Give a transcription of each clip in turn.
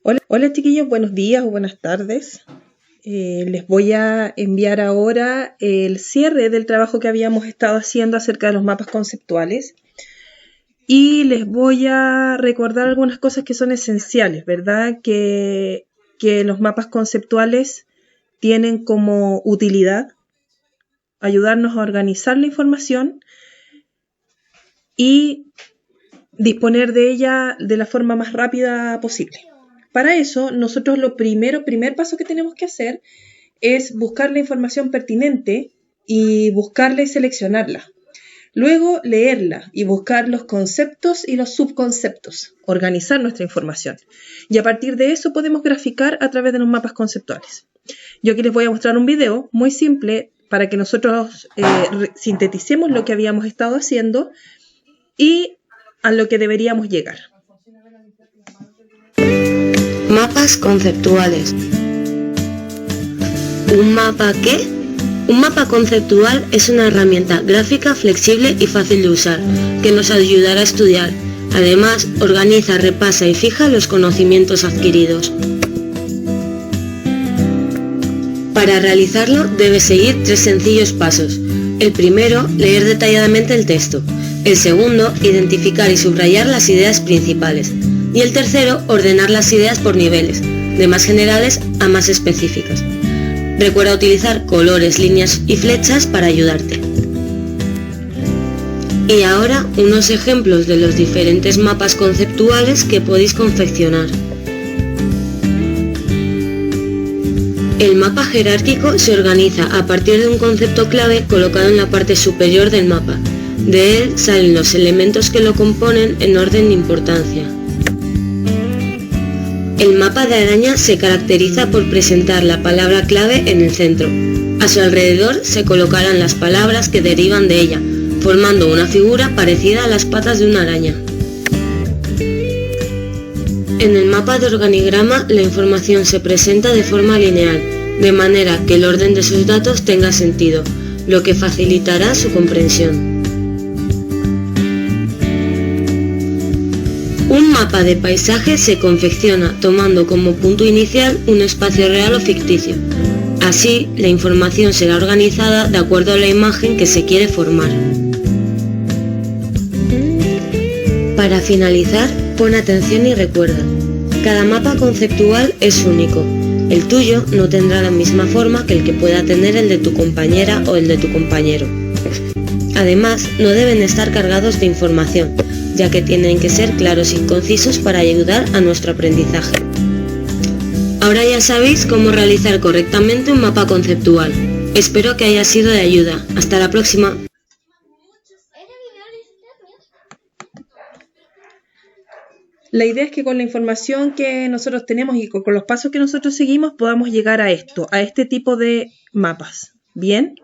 Hola chiquillos, buenos días o buenas tardes. Les voy a enviar ahora el cierre del trabajo que habíamos estado haciendo acerca de los mapas conceptuales y les voy a recordar algunas cosas que son esenciales, ¿verdad? Que los mapas conceptuales tienen como utilidad ayudarnos a organizar la información y disponer de ella de la forma más rápida posible. Para eso, nosotros primer paso que tenemos que hacer es buscar la información pertinente y buscarla y seleccionarla. Luego, leerla y buscar los conceptos y los subconceptos, organizar nuestra información. Y a partir de eso podemos graficar a través de los mapas conceptuales. Yo aquí les voy a mostrar un video muy simple para que nosotros sinteticemos lo que habíamos estado haciendo y a lo que deberíamos llegar. Mapas conceptuales. ¿Un mapa qué? Un mapa conceptual es una herramienta gráfica flexible y fácil de usar, que nos ayudará a estudiar. Además, organiza, repasa y fija los conocimientos adquiridos. Para realizarlo, debes seguir 3 sencillos pasos. El primero, leer detalladamente el texto. El segundo, identificar y subrayar las ideas principales. Y el tercero, ordenar las ideas por niveles, de más generales a más específicas. Recuerda utilizar colores, líneas y flechas para ayudarte. Y ahora, unos ejemplos de los diferentes mapas conceptuales que podéis confeccionar. El mapa jerárquico se organiza a partir de un concepto clave colocado en la parte superior del mapa. De él salen los elementos que lo componen en orden de importancia. El mapa de araña se caracteriza por presentar la palabra clave en el centro. A su alrededor se colocarán las palabras que derivan de ella, formando una figura parecida a las patas de una araña. En el mapa de organigrama la información se presenta de forma lineal, de manera que el orden de sus datos tenga sentido, lo que facilitará su comprensión. Un mapa de paisaje se confecciona tomando como punto inicial un espacio real o ficticio. Así, la información será organizada de acuerdo a la imagen que se quiere formar. Para finalizar, pon atención y recuerda. Cada mapa conceptual es único. El tuyo no tendrá la misma forma que el que pueda tener el de tu compañera o el de tu compañero. Además, no deben estar cargados de información, ya que tienen que ser claros y concisos para ayudar a nuestro aprendizaje. Ahora ya sabéis cómo realizar correctamente un mapa conceptual. Espero que haya sido de ayuda. Hasta la próxima. La idea es que con la información que nosotros tenemos y con los pasos que nosotros seguimos podamos llegar a este tipo de mapas. ¿Bien?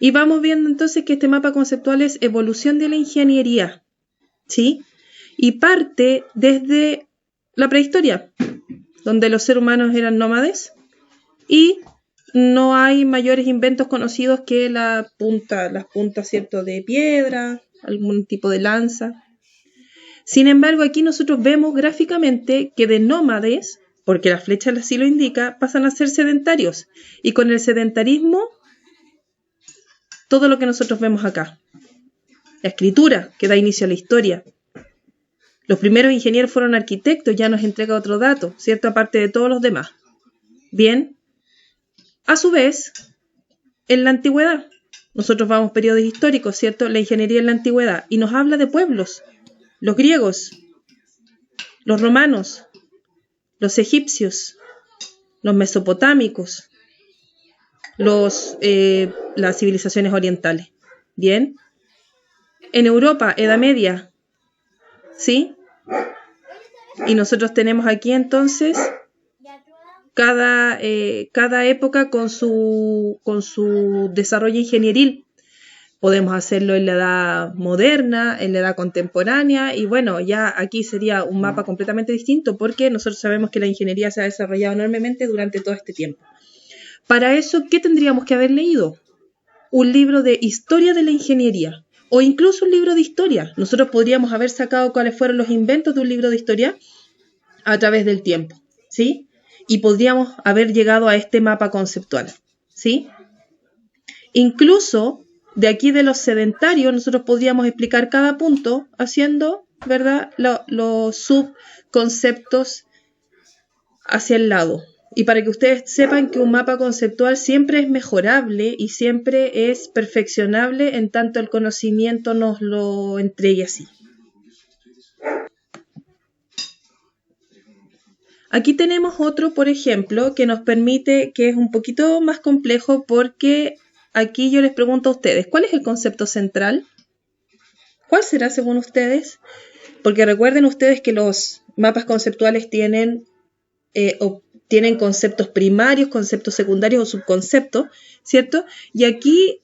Y vamos viendo entonces que este mapa conceptual es evolución de la ingeniería, ¿sí? Y parte desde la prehistoria, donde los seres humanos eran nómades y no hay mayores inventos conocidos que las puntas, ¿cierto?, de piedra, algún tipo de lanza. Sin embargo, aquí nosotros vemos gráficamente que de nómades, porque la flecha así lo indica, pasan a ser sedentarios. Y con el sedentarismo, todo lo que nosotros vemos acá. La escritura, que da inicio a la historia. Los primeros ingenieros fueron arquitectos, ya nos entrega otro dato, ¿cierto? Aparte de todos los demás. Bien. A su vez, en la antigüedad, nosotros vamos periodos históricos, ¿cierto? La ingeniería en la antigüedad, y nos habla de pueblos. Los griegos, los romanos, los egipcios, los mesopotámicos, las civilizaciones orientales. Bien. En Europa, Edad Media, ¿sí? Y nosotros tenemos aquí entonces cada época con su desarrollo ingenieril. Podemos hacerlo en la edad moderna, en la edad contemporánea, y bueno, ya aquí sería un mapa completamente distinto porque nosotros sabemos que la ingeniería se ha desarrollado enormemente durante todo este tiempo. Para eso, ¿qué tendríamos que haber leído? Un libro de historia de la ingeniería o incluso un libro de historia. Nosotros podríamos haber sacado cuáles fueron los inventos de un libro de historia a través del tiempo, ¿sí? Y podríamos haber llegado a este mapa conceptual, ¿sí? Incluso de aquí de los sedentarios nosotros podríamos explicar cada punto haciendo, ¿verdad?, los subconceptos hacia el lado. Y para que ustedes sepan que un mapa conceptual siempre es mejorable y siempre es perfeccionable en tanto el conocimiento nos lo entregue así. Aquí tenemos otro, por ejemplo, que nos permite, que es un poquito más complejo porque aquí yo les pregunto a ustedes, ¿cuál es el concepto central? ¿Cuál será según ustedes? Porque recuerden ustedes que los mapas conceptuales tienen conceptos primarios, conceptos secundarios o subconceptos, ¿cierto? Y aquí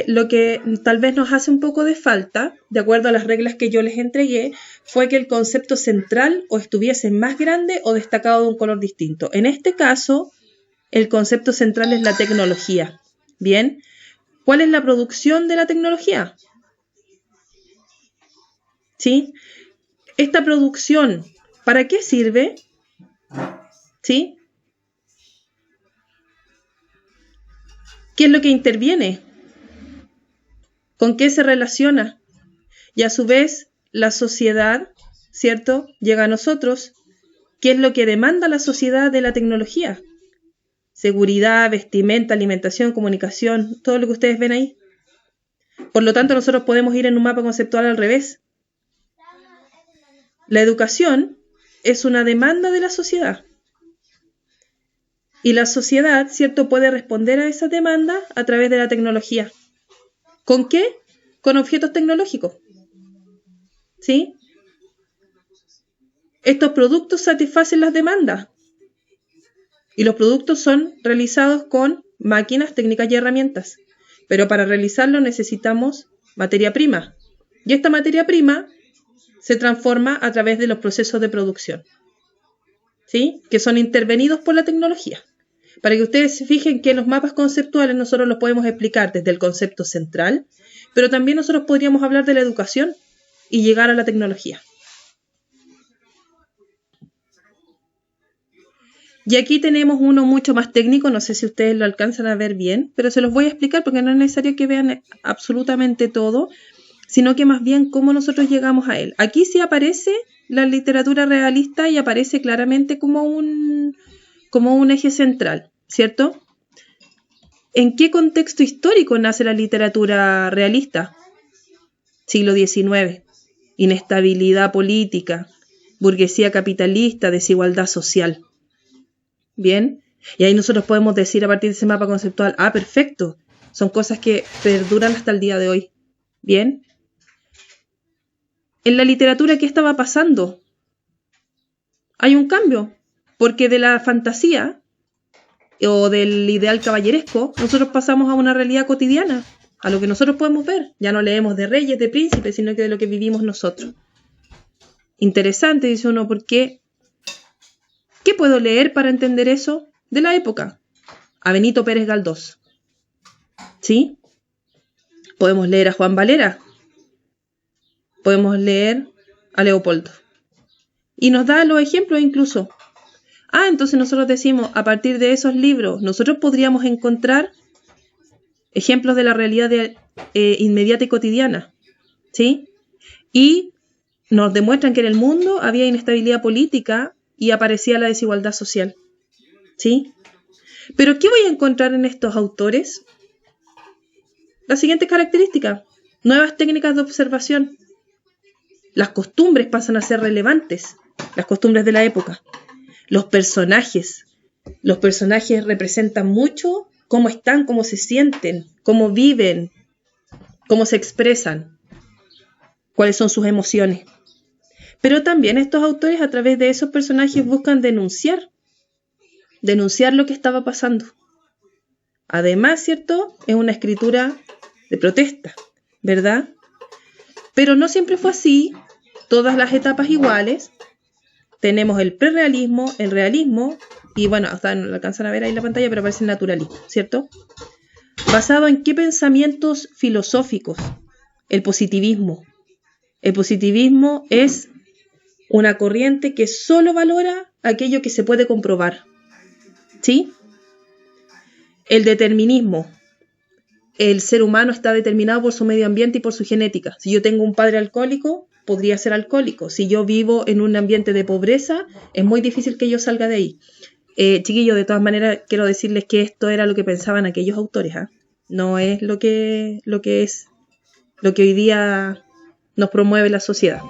lo que tal vez nos hace un poco de falta, de acuerdo a las reglas que yo les entregué, fue que el concepto central o estuviese más grande o destacado de un color distinto. En este caso, el concepto central es la tecnología. Bien, ¿cuál es la producción de la tecnología? ¿Sí? Esta producción, ¿para qué sirve? ¿Sí? ¿Qué es lo que interviene? ¿Con qué se relaciona? Y a su vez, la sociedad, ¿cierto?, llega a nosotros. ¿Qué es lo que demanda la sociedad de la tecnología? Seguridad, vestimenta, alimentación, comunicación, todo lo que ustedes ven ahí. Por lo tanto, nosotros podemos ir en un mapa conceptual al revés. La educación es una demanda de la sociedad. Y la sociedad, ¿cierto?, puede responder a esa demanda a través de la tecnología. ¿Con qué? Con objetos tecnológicos. ¿Sí? Estos productos satisfacen las demandas. Y los productos son realizados con máquinas, técnicas y herramientas. Pero para realizarlo necesitamos materia prima. Y esta materia prima se transforma a través de los procesos de producción, ¿sí?, que son intervenidos por la tecnología. Para que ustedes se fijen que los mapas conceptuales nosotros los podemos explicar desde el concepto central, pero también nosotros podríamos hablar de la educación y llegar a la tecnología. Y aquí tenemos uno mucho más técnico, no sé si ustedes lo alcanzan a ver bien, pero se los voy a explicar porque no es necesario que vean absolutamente todo, sino que más bien cómo nosotros llegamos a él. Aquí sí aparece la literatura realista y aparece claramente como un eje central, ¿cierto? ¿En qué contexto histórico nace la literatura realista? Siglo XIX, inestabilidad política, burguesía capitalista, desigualdad social. Bien, y ahí nosotros podemos decir a partir de ese mapa conceptual, perfecto, son cosas que perduran hasta el día de hoy. Bien. En la literatura, ¿qué estaba pasando? Hay un cambio, porque de la fantasía o del ideal caballeresco, nosotros pasamos a una realidad cotidiana, a lo que nosotros podemos ver. Ya no leemos de reyes, de príncipes, sino que de lo que vivimos nosotros. Interesante, dice uno, porque ¿qué puedo leer para entender eso? De la época. A Benito Pérez Galdós. ¿Sí? Podemos leer a Juan Valera. Podemos leer a Leopoldo. Y nos da los ejemplos incluso. Entonces nosotros decimos, a partir de esos libros, nosotros podríamos encontrar ejemplos de la realidad inmediata y cotidiana. ¿Sí? Y nos demuestran que en el mundo había inestabilidad política y aparecía la desigualdad social. ¿Sí? Pero ¿qué voy a encontrar en estos autores? La siguiente característica: nuevas técnicas de observación. Las costumbres pasan a ser relevantes, las costumbres de la época. Los personajes representan mucho cómo están, cómo se sienten, cómo viven, cómo se expresan, cuáles son sus emociones. Pero también estos autores a través de esos personajes buscan denunciar lo que estaba pasando. Además, ¿cierto?, es una escritura de protesta, ¿verdad? Pero no siempre fue así, todas las etapas iguales. Tenemos el prerrealismo, el realismo, y bueno, hasta no lo alcanzan a ver ahí en la pantalla, pero aparece el naturalismo, ¿cierto? ¿Basado en qué pensamientos filosóficos? El positivismo. El positivismo es una corriente que solo valora aquello que se puede comprobar. ¿Sí? El determinismo. El ser humano está determinado por su medio ambiente y por su genética. Si yo tengo un padre alcohólico, podría ser alcohólico. Si yo vivo en un ambiente de pobreza, es muy difícil que yo salga de ahí. Chiquillos, de todas maneras, quiero decirles que esto era lo que pensaban aquellos autores. No es lo que hoy día nos promueve la sociedad.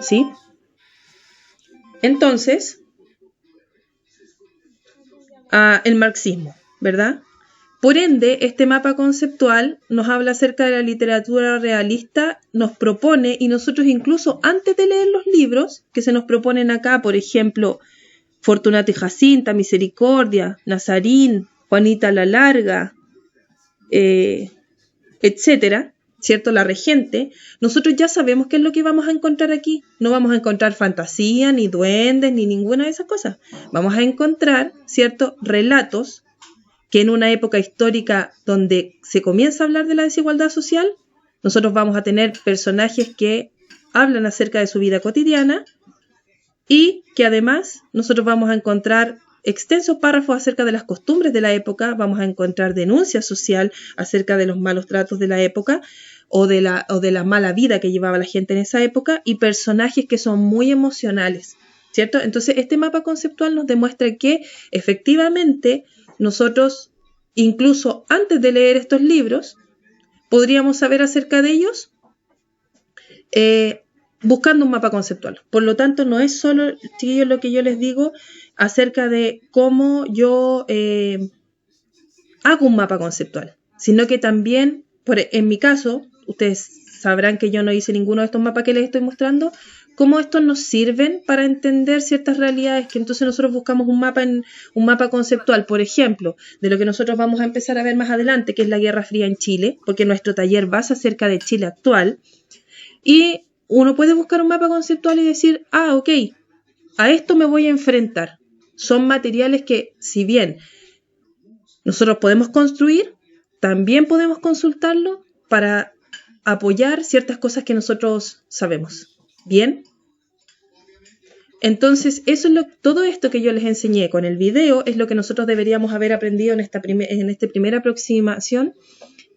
¿Sí? Entonces, el marxismo, ¿verdad? Por ende, este mapa conceptual nos habla acerca de la literatura realista, nos propone, y nosotros incluso antes de leer los libros que se nos proponen acá, por ejemplo, Fortunato y Jacinta, Misericordia, Nazarín, Juanita la Larga, etcétera, ¿cierto? La Regente, nosotros ya sabemos qué es lo que vamos a encontrar aquí. No vamos a encontrar fantasía, ni duendes, ni ninguna de esas cosas. Vamos a encontrar, ¿cierto? Relatos que en una época histórica donde se comienza a hablar de la desigualdad social, nosotros vamos a tener personajes que hablan acerca de su vida cotidiana y que además nosotros vamos a encontrar extensos párrafos acerca de las costumbres de la época, vamos a encontrar denuncia social acerca de los malos tratos de la época o de la mala vida que llevaba la gente en esa época y personajes que son muy emocionales, ¿cierto? Entonces este mapa conceptual nos demuestra que efectivamente nosotros, incluso antes de leer estos libros, podríamos saber acerca de ellos buscando un mapa conceptual. Por lo tanto, no es solo, chiquillos, lo que yo les digo acerca de cómo yo hago un mapa conceptual, sino que también, en mi caso, ustedes sabrán que yo no hice ninguno de estos mapas que les estoy mostrando, cómo estos nos sirven para entender ciertas realidades, que entonces nosotros buscamos un mapa conceptual, por ejemplo, de lo que nosotros vamos a empezar a ver más adelante, que es la Guerra Fría en Chile, porque nuestro taller va acerca de Chile actual, y uno puede buscar un mapa conceptual y decir, ok, a esto me voy a enfrentar. Son materiales que, si bien nosotros podemos construir, también podemos consultarlo para apoyar ciertas cosas que nosotros sabemos. ¿Bien? Entonces, todo esto que yo les enseñé con el video es lo que nosotros deberíamos haber aprendido en esta primera aproximación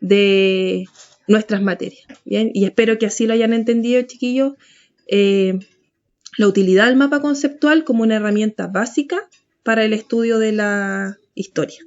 de nuestras materias. ¿Bien? Y espero que así lo hayan entendido, chiquillos. La utilidad del mapa conceptual como una herramienta básica para el estudio de la historia.